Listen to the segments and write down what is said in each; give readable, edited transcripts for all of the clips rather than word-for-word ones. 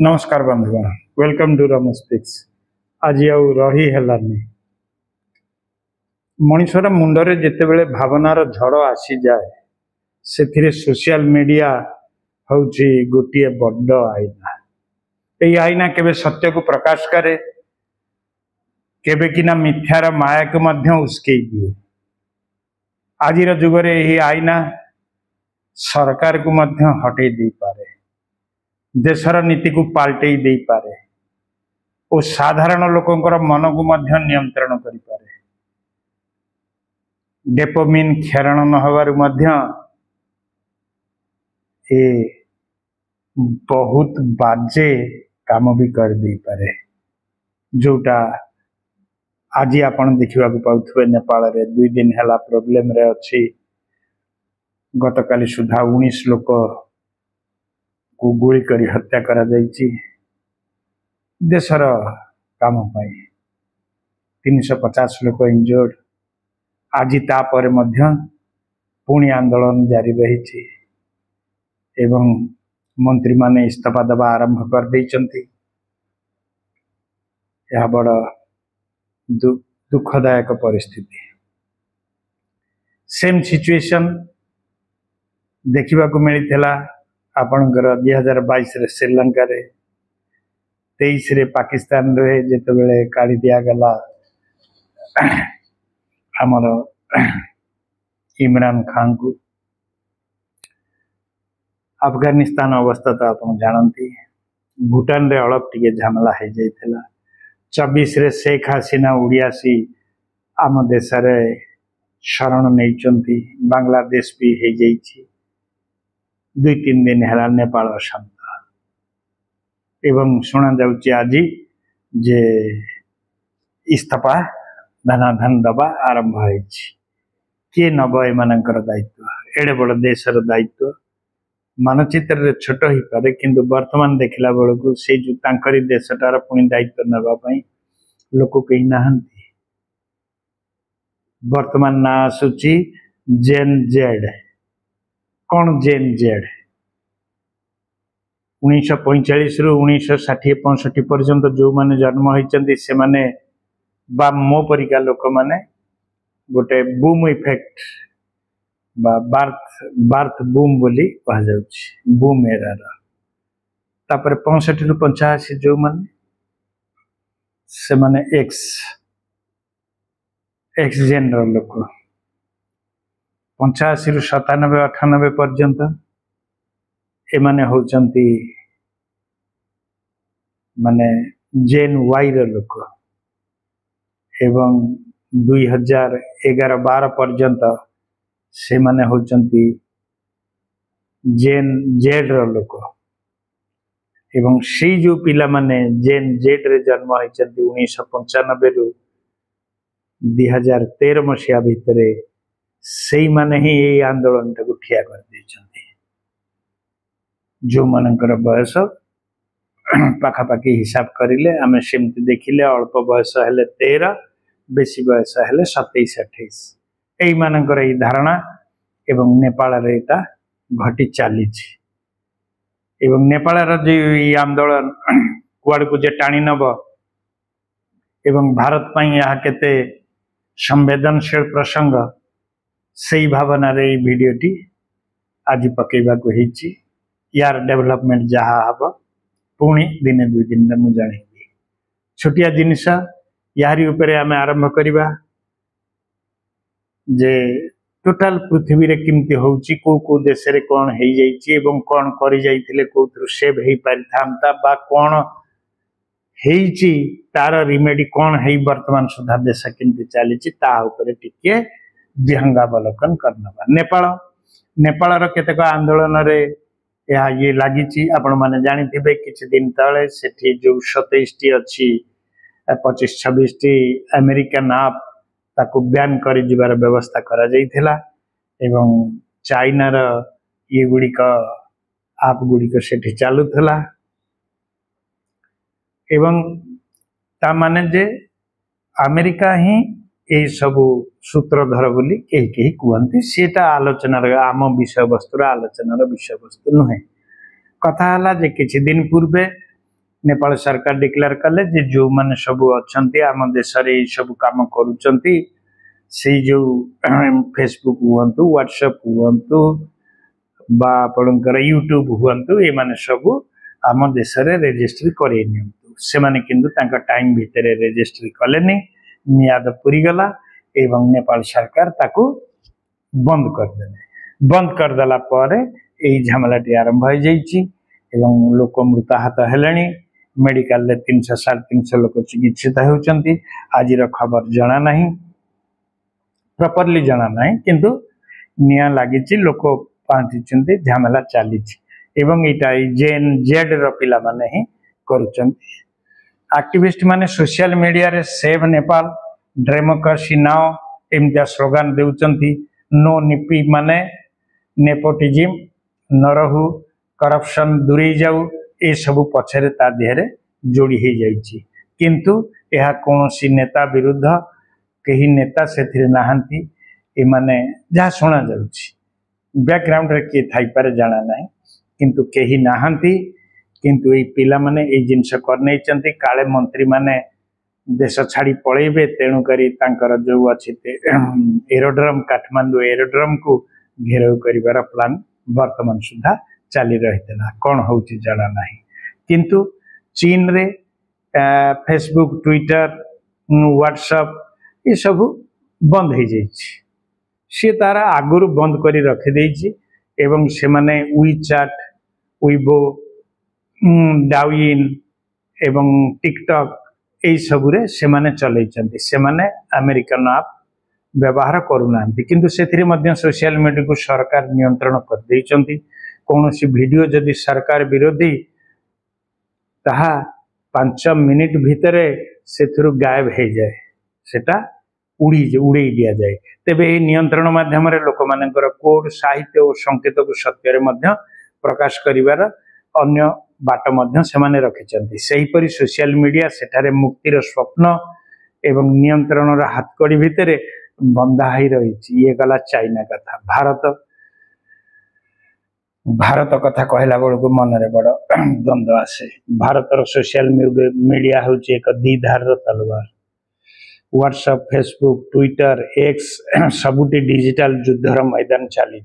नमस्कार बंधुगण, welcome to Ramesh speaks. आज आउ रही हेलानी मनीषर मुंडरे जितेबले भावनार झड़ आसी जाए से सोशल मीडिया हूँ गोटे बड़ आईना। यही आईना केबे सत्य को प्रकाश करे, केबे किना मिथ्यार माया को मध्य उस्कई दिए। आज जुगरे यही आईना सरकार को मध्य हटई दे पारे, देशर नीति को पाल्टे दे पारे और साधारण लोकंकर मन को मध्य नियंत्रण करि पारे। डोपामिन क्षरण न होबारु मध्य ए बहुत बाजे काम भी कर दे पारे, जोटा आज आपण देखा पाउथबे। नेपाल रे 2 दिन हैला प्रॉब्लम रे अछि। गतकाली सुधा 19 लोक को गोली करी हत्या करा जाइछि। देशर काम पाई 350 लोक इंजर्ड। आज तापर मध्य पुणी आंदोलन जारी रही एवं मंत्री माने इस्तीफा देवा आरंभ कर देइछन्ति। यह बड़ दुखदायक परिस्थिति। सेम सिचुएशन देखा मिलता आपणकर 2022 रे श्रीलंका रे, 23 रे पाकिस्तान रे जितेबले काढ़ी दिया गला हमर इमरान खान को। अफगानिस्तान अवस्था तो आप जानती। भूटान रे अलप टिके झमेला हो जाइथिला। 24 रे शेख हसीना उड़ियासी आम देश रे शरण नहीं। बांग्लादेश भी हो जाइछि। 2-3 दिन है नेपाल अशांत एवं शुणा जाउछि आज जे इस्तीफा धनाधन दबा आरंभ होइछि। किए नब एमानकर दायित्व? एडे बड़ देशर दायित्व मानचित्र रे छोट ही पारे, किंतु वर्तमान देखला बेलू से जो तांकरी देशटार पुणी दायित्व नबा पई लोक कहीं नाहंती। वर्तमान ना आसुची जेन जेड। कौन जेन जेड? 1945 रु 1960-65 पर्यंत जो माने जन्म होइचंती से माने बा मो परिका लोक माने गोटे बूम इफेक्ट बा बार्थ बूम बोली कहा जाउछि। बूम एरा तापर 65 रु 85 जो माने से माने एक्स जेनर लोक। 85 रु 97-98 पर्यंत एमाने होचंती माने जेन वाई रो लोक। एवं 2011-12 पर्यंत से माने होचंती जेन जेड रो लोक। एवं सी जो पिला माने जेन जेड रे जन्म होचंती 1995 रु 2013 मसीहा भितरे से माने ही ये आंदोलन को ठिया कर देइछंती। जो मानकर बयस पाखापाखि हिसाब करिले आमे सेमती देखिले अल्प बयस हेले 13, बेसी बयस हेले 27-28। एई मानकर एई धारणा एवं नेपाल रे एटा घटी चालीछि। एवं नेपाल रे जे आंदोलन कुआड़ को जे टाणी नब एवं भारत पई यह केते संवेदनशील प्रसंग से भावना रे भिडियोटी आज पकेबा को हिची। यार डेवलपमेंट जहा हब पुणी दिने 2 दिन में मुझे जानी। छोटिया जिनिस यारी उपरे आमे आरंभ करिबा जे टोटाल पृथ्वी रे किमती होउची, को देश रे कोन हेई जाइची एवं कोन करि जाइथिले कोथरु सेव हेई पारिथांता बा कोन हेईची तार रिमेडी कोन हेई वर्तमान सुधा देश किमती चालीची ता उपरे टिके विहंगावलोकन करनबा। नेपाल केतेक आंदोलन रे ये लगी आपण मैंने जानी किसी दिन तले से जो 27 अच्छी 25-26 अमेरिकन आप ताको बैन कर जिबार व्यवस्था करा जाइथिला। एवं चाइनार ये गुड़िक आप गुड़िक सेठी चालुथला। एवं ता माने जे अमेरिका ही ये सबू सूत्रधर बोली कहीं कहते। सीटा आलोचनार आम विषय वस्तुर आलोचनार विषय वस्तु नुहे। कथा हला जे किछि दिन पूर्वे नेपाल सरकार डिक्लेयर कले जे जो माने सब अछंती आम देश रे सब काम करूचंती से जो फेसबुक हुअंतु व्हाट्सएप हुअंतु बा आपणकर यूट्यूब हुअंतु ए माने सब आम देश रे रजिस्ट्री करे नियंतु से माने किंतु तांका टाइम भितरे रजिस्ट्री कलेनी मियाद पूरी गला एवं नेपाल सरकार ताकू बंद कर देले बंद कर देला पर एई झमेलाटी आरंभ हो जाइछि एवं लोक मृताहत हेलेनी मेडिकल ले 300 350 लोक चिकित्सित होउचंती आजिर खबर जाना नहीं प्रॉपर्ली जाना नहीं किंतु निया लागिछि लोक पांटिचंती झमेला चालिछि एवं एटा जेन जेड र पिला माने ही करूचंती एक्टिविस्ट माने सोशल मीडिया रे सेव नेपाल डेमोक्रेसी नाउ एमता स्लोगन देउचंती नो निपी माने नेपोटिज्म न रहू करप्शन दूरे जाऊ ए सब पछरे ता देहरे जोड़ी हो जाइछि किंतु यह कौनसी नेता विरुद्ध कहीं नेता से नाहंती ए माने जहाँ शुणा जाउछि बैकग्राउंड रे के थाई पारे जाना नहीं किंतु कहीं नाहंती किंतु ए पिला माने ए जिंस करने चंती काले मंत्री माने देश छाड़ी पळेबे तेणु करी तांकर जो अछि एरोड्रम काठमांडू एरोड्रम को घेराव करिवार प्लान वर्तमान सुधा चली रही कौन हो जाना नहीं किंतु चीन रे फेसबुक ट्विटर व्हाट्सएप ये सब बंद हो जाइए तारा आगुरी बंद करी रखी एवं से माने वीचैट वीबो डाउइन एवं टिकटॉक यही सबुरे से माने चलैचंती से माने अमेरिकन आप व्यवहार करूना किंतु से मध्य सोशल मीडिया को सरकार नियंत्रण कर देइचंती कौन सी वीडियो जदि सरकार विरोधी ताहा 5 मिनिट भितरे से गायब हो जाए सेटा उड़े दिया जाए तेबे ए नियंत्रण माध्यम लोक मानकर कोड साहित्य और संकेत को सत्य मध्य प्रकाश करिवार अन्य बाट मध्य से माने रखिचंती सही परि सोशल मीडिया सेठारे मुक्तिर स्वप्न एवं नियंत्रण हाथकड़ी भितरे बंधा ही रही ये गला चाइना कथा भारत कथा कहला बेलू मन रे बड़ द्वंद्व आसे भारतर सोशल मीडिया हूँ एक द्विधार तलवार व्हाट्सएप फेसबुक ट्विटर एक्स सबुटी डिजिटल युद्धर मैदान चली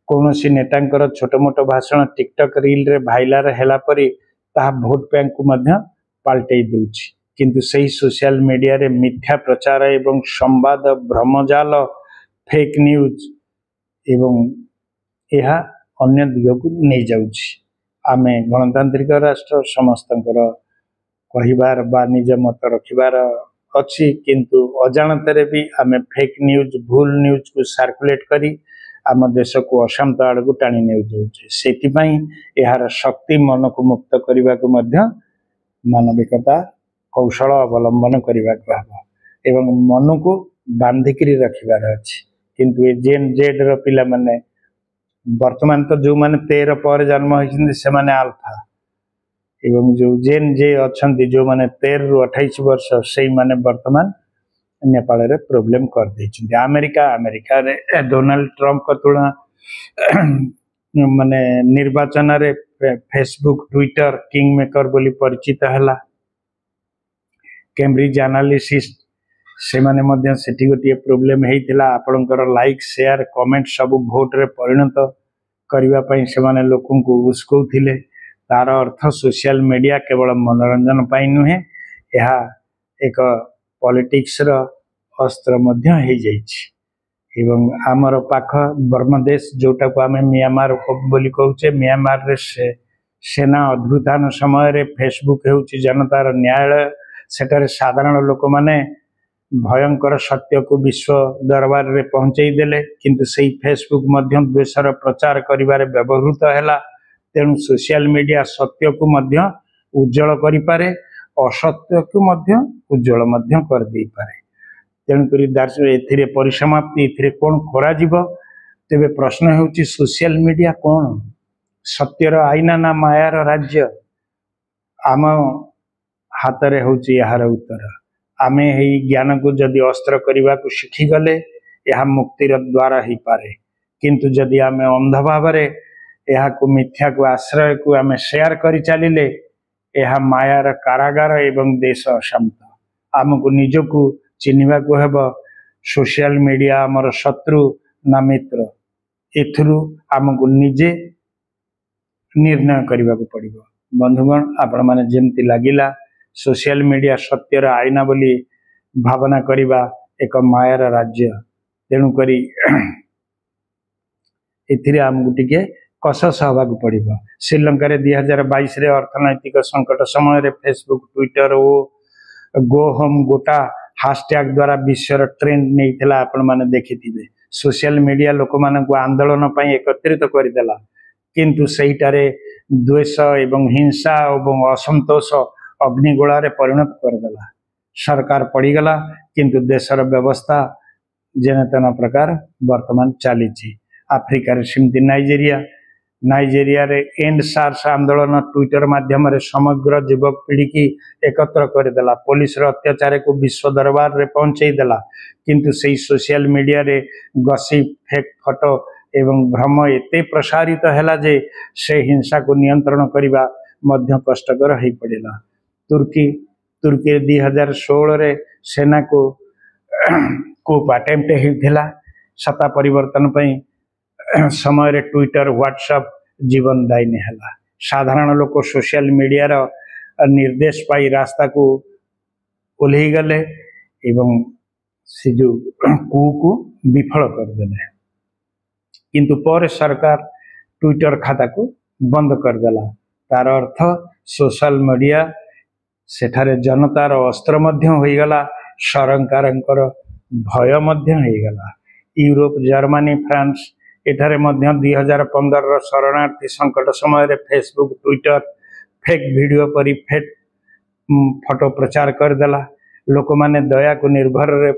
कौन सी नेतांकर छोट मोट भाषण टिकटक रील रे भाइलार हेला परी ताहा भोट बैंक को मध्य पाल्टे दूची किंतु सही सोशल मीडिया रे मिथ्या प्रचार एवं संवाद भ्रमजाल फेक न्यूज एवं यह अन्य दिग को नहीं जाउछि आमे गणतांत्रिक राष्ट्र समस्तंकर कहिबार बा निज मत रखिबार अछि किंतु अजाणत भी आमे फेक न्यूज भूल न्यूज को सर्कुलेट करी आम देश को अशांत आड़ को टाणी नहीं जाउछि सेति पई यार शक्ति मन को मुक्त करने को मध्य मानविकता कौशल अवलंबन करने को हब एवं मन को बांधिकी रखिबार अछि किंतु ए जेन जेड र पिला माने वर्तमान तो जो माने 13 पर जन्म होइछिन से माने अल्फा एवं जो जेन जे अछंती जो माने 13 रु 28 वर्ष से माने वर्तमान नेपाल रे प्रॉब्लम कर दैछिन अमेरिका रे डोनाल्ड ट्रम्प को तुलना माने निर्वाचन रे फेसबुक ट्विटर किंग मेकर बोली परिचित हला कैम्ब्रिज एनालिसिस से माने मध्य सेठी गोटे प्रॉब्लम हेइतिला आपनकर लाइक शेयर कमेंट सब वोट रे परिणत करबा पई से माने लोकन को उस्कौथिले तार अर्थ सोशल मीडिया केवल मनोरंजन पाई नुहे यह एक पॉलिटिक्स रो अस्त्र मध्य हे जाइछि एवं आमर पाख बर्मा देश जोटा को आमे म्यांमार बोली कहउचे म्यांमार रे सेना अद्भुतान समय रे फेसबुक हेउछि जनतार न्यायालय सेटारे साधारण लोक माने भयंकर सत्य को विश्व दरबार रे पहुंचाई देले किंतु सही फेसबुक मध्य द्वेषर प्रचार करिबारे व्यवहृत हैला तेणु सोशल मीडिया सत्य को मध्य उज्जवल करि पारे असत्य को मध्य उज्जवल मध्य कर दे पारे तेणु करी एथिरे परिसमाप्ति एथिरे कोन करा जीव तेबे प्रश्न हेउछि सोशल मीडिया कोन सत्यर आईना ना मायार राज्य आम हाथ रे होउछि यार उत्तर आमे ही ज्ञान को जदि अस्त्र करने को शिखीगले यह मुक्तिर द्वारा ही पारे किंतु जदि आमे अंध भाव यह मिथ्या को आश्रय को आम शेयर कर चलिले यह मायार कारागार एवं देश अशांत आमको निजको चिन्हवा को हेब सोशल मीडिया आमर शत्रु ना मित्र एथुरु आमको निजे निर्णय करने को पड़ो। बंधुगण आपण माने जेमती लागिला सोशल मीडिया सत्यर आईना बोली भावना करिबा एक मायार राज्य तेणु करी एथिरे आमको टिके कसस हवाक पड़ो। श्रीलंका रे 2022 रे अर्थनैतिक संकट समय फेसबुक ट्विटर और गो होम गोटा हाशटैग द्वारा विश्वर ट्रेंड नहीं आपण माने देखिथिबे। सोशल मीडिया लोक मानक आंदोलन पई एकत्रित करदेला किंतु सहीटारे द्वेष एवं हिंसा एवं असंतोष अग्निगोला रे परिणत करदेला। सरकार पड़ीगला किंतु देशर व्यवस्था जेने तेन प्रकार वर्तमान चली। आफ्रिकार सेमती नाइजेरिया रे एंड सार्स आंदोलन ट्विटर माध्यम रे समग्र युवक पीढ़ी की एकत्र करदेला। पुलिस अत्याचार को विश्व दरबार रे पहुंचईदेला किंतु सही सोशल मीडिया रे गसिप फेक फोटो एवं भ्रम एते प्रसारित हैला जे से हिंसा को नियंत्रण करने मध्य कष्टकर हो पड़ा। तुर्की 2016 रे सेना को coup अटेम्प्ट होता सत्ता परिवर्तन पई समय रे ट्विटर व्हाट्सएप जीवन दायिनी है। साधारण लोक सोशल मीडिया रो निर्देश पाई रास्ता को ओल्ही गले एवं से जो coup को विफल करदेले किंतु पर सरकार ट्विटर खाता को बंद करदेला। तार अर्थ सोशल मीडिया सेठारे जनतार अस्त्र मध्य होईगला सरकारंकर भय मध्य होईगला। यूरोप जर्मनी फ्रांस एठारे मध्य 2015 शरणार्थी संकट समय रे फेसबुक ट्विटर फेक वीडियो परी फेक फोटो प्रचार करदेला। लोक माने दया को निर्भर रे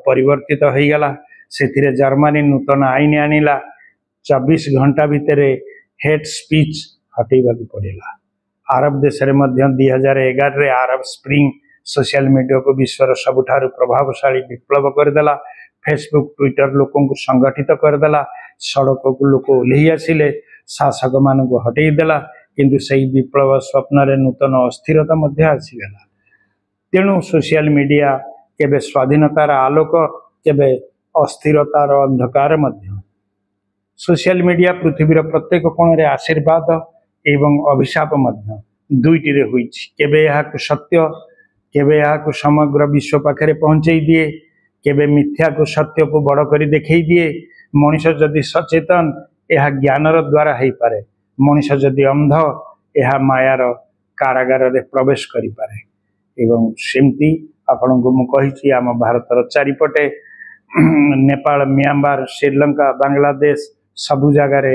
परिवर्तित होईगला। सेथिरे जर्मनी नूतन आईन आनिला 24 घंटा भितर हेट स्पीच हटेबा पड़ेगा। अरब देश रे मध्य 2011 रे अरब स्प्रिंग सोशल मीडिया को विश्वर सबुठारु प्रभावशाली विप्लव करदेला। फेसबुक ट्विटर लोकों को संगठित करदेला। सड़क को लोक ओल्ही आसिले शासक मान को हटेदेला किंतु सही विप्लव स्वप्न रे नूतन अस्थिरता मध्य आसीगला। तेणु सोशल मीडिया केबे स्वाधीनतार आलोक केबे अस्थिरतार अंधकार मध्य। सोशल मीडिया पृथ्वीर प्रत्येक कोण रे आशीर्वाद एवं अभिशाप मध्य दुईटी रे होईछि। केबे यहा को सत्य केबे यहा को समग्र विश्व पाखरे पहुंचई दिए केबे मिथ्या को सत्य को बड़ करी देखई दिए। मनीष जदि सचेतन यह ज्ञानर द्वारा हो पारे। मनीष जदि अंध यह मायार कारागार रे प्रवेश करि पारे। एवं सेमती आपण को मु कहिछि आम भारतर चारिपटे नेपाल म्यांमार श्रीलंका बांग्लादेश सबु जगार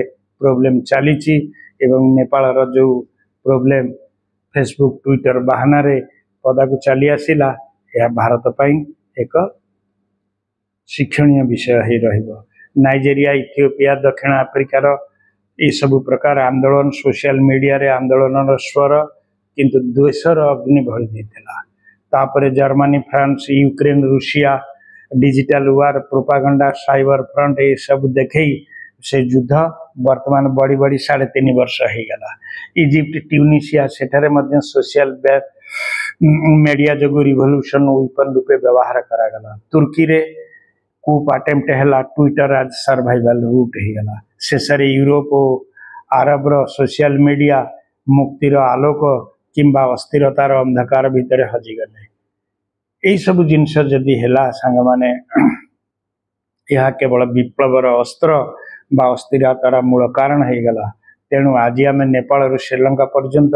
प्रोब्लेम चली एवं नेपाल जो प्रोब्लेम फेसबुक ट्विटर बहाना रे पदा को चली आसिला यह भारत पई एक शिक्षणीय विषय ही रहिबो। नाइजेरिया इथियोपिया दक्षिण आफ्रिकार ये सब प्रकार आंदोलन सोशल मीडिया रे आंदोलन स्वर किंतु द्वेषर अग्नि भरी देथिला। तापरे Germany France Ukraine Russia digital war propaganda cyber front ये सब देखई से युद्ध वर्तमान बड़ी बड़ी 3.5 वर्ष हो गला। इजिप्ट ट्यूनिसिया सेठारे मध्य सोशल मीडिया जो रिवोल्यूशन वेपन रूपे व्यवहार करागला। तुर्की रे coup अटेम्प्ट हैला ट्विटर आज सर्वाइवल रूट हो गला। शेषरे यूरोप और अरब रो सोशल मीडिया मुक्तिर आलोक किंबा अस्थिरतार अंधकार भितर हजिगले। यही सब जिनस जदि हैला सांग माने यह केवल विप्लवर अस्त्र बा अस्थिरतार मूल कारण हो गला। तेणु आज आम नेपाल श्रीलंका पर्यंत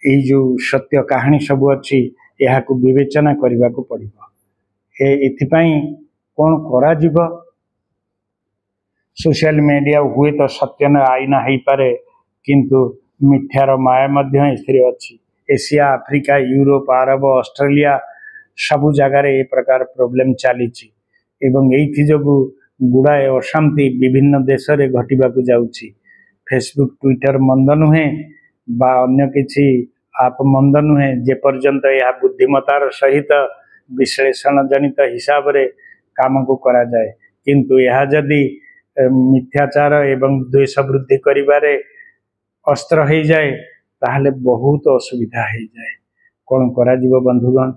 यही जो सत्य कहानी सब अच्छी यह को विवेचना करने को पड़ो। एथिपाई कौन करा जीव सोशल मीडिया हुए तो सत्य न आईना हो पारे किंतु मिथ्यार माया मध्य स्थिर अच्छी। एशिया आफ्रिका यूरोप अरब ऑस्ट्रेलिया सबु जगार ए प्रकार प्रोब्लेम चली एवं जो गुड़ाए अशांति विभिन्न देश रे घटिबाकू जाउछि। फेसबुक ट्विटर मंद नुहे बा अन्य किछि आप मंद नुहे जे पर्यंत यह बुद्धिमतार सहित विश्लेषण जनित हिसाब रे काम को करा जाए किंतु यह जदि मिथ्याचार एवं द्वेष वृद्धि करिबारे अस्त्र हो जाए ताहले बहुत असुविधा हो जाए कौन करा बंधुगण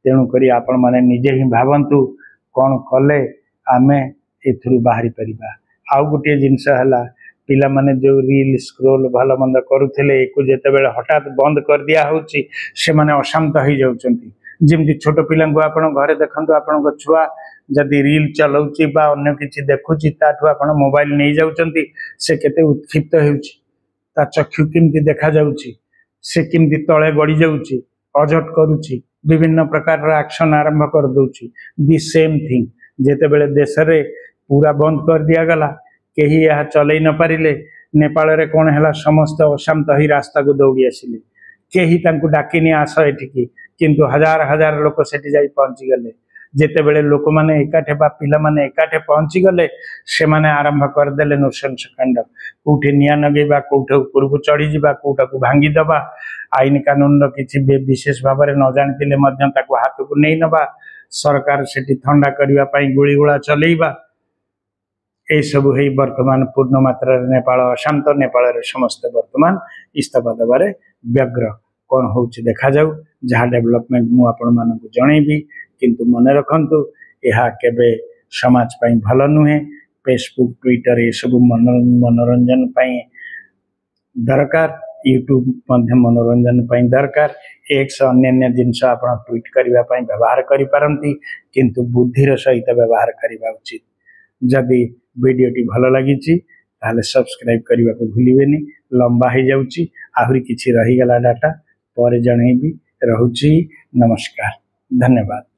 तेणुक आपण मैंने निजे ही भावतु कौन कले आमे एथुरु बाहरी परिबा। आउ गोटे जिनस है पिला माने जो रील स्क्रोल भल मंद करुले जितेबाला हठात बंद कर दिया होची से माने अशांत हो जाउछंती जमी छोट पिला आपण घरे देखु आपण छुआ जदि रील चलाउची बा अन्य किछि देखुची ताठू आपण मोबाइल नहीं जाउछंती से केते उत्क्षिप्त होउची ता चक्षु किमती देखा जाउची से किमती तले गड़ी जाउची अजट करुची विभिन्न प्रकार एक्शन आरंभ कर दउची दि सेम थिंग जेते बेले देश रे पूरा बंद कर दिया गला केही यह चलै न पारिले नेपाल रे कोन हला समस्त अशांत ही रास्ता को दौड़ी आसिले केही तांकु डाकिनी आस एठिकी किंतु हजार हजार लोक सेठी जाई पहुंची गले जेते बेले लोक माने एकाठे बा पिला माने एकाठे पहुंची गले से माने आरंभ कर देले नृशंस कांड कोठे निया नगेबा कोठे ऊपर को चढ़ी जिबा कोठा को भांगी दबा आईन कानून रो किछि विशेष भाव में न जानितिले मध्य ताको हाथ को नहीं नबा सरकार सेठी ठंडा करबा पई गोली गोला चलेइबा ए सब है वर्तमान पूर्ण मात्रा नेपाल अशांत नेपाल समस्त वर्तमान इस्तीफा देवारे व्यग्र कौन हो देखा जाऊ जहाँ डेवलपमेंट मु आपण मानकु जनइबी किंतु मन रखंतु यह केबे समाज पई भल नुहे फेसबुक ट्विटर ये सब मनोरंजन पई दरकार यूट्यूब मध्य मनोरंजन पई दरकार एक्स अन्य जिनस आपण ट्वीट करबा पई व्यवहार करि पारंती किंतु बुद्धिर सहित व्यवहार करबा उचित जदि वीडियोटी भल लगी ताहले सब्सक्राइब करने को भूलिबेनी लंबा हो जाउची आहुरी किछि रही गला डाटा पर जनइबी रहुची नमस्कार धन्यवाद।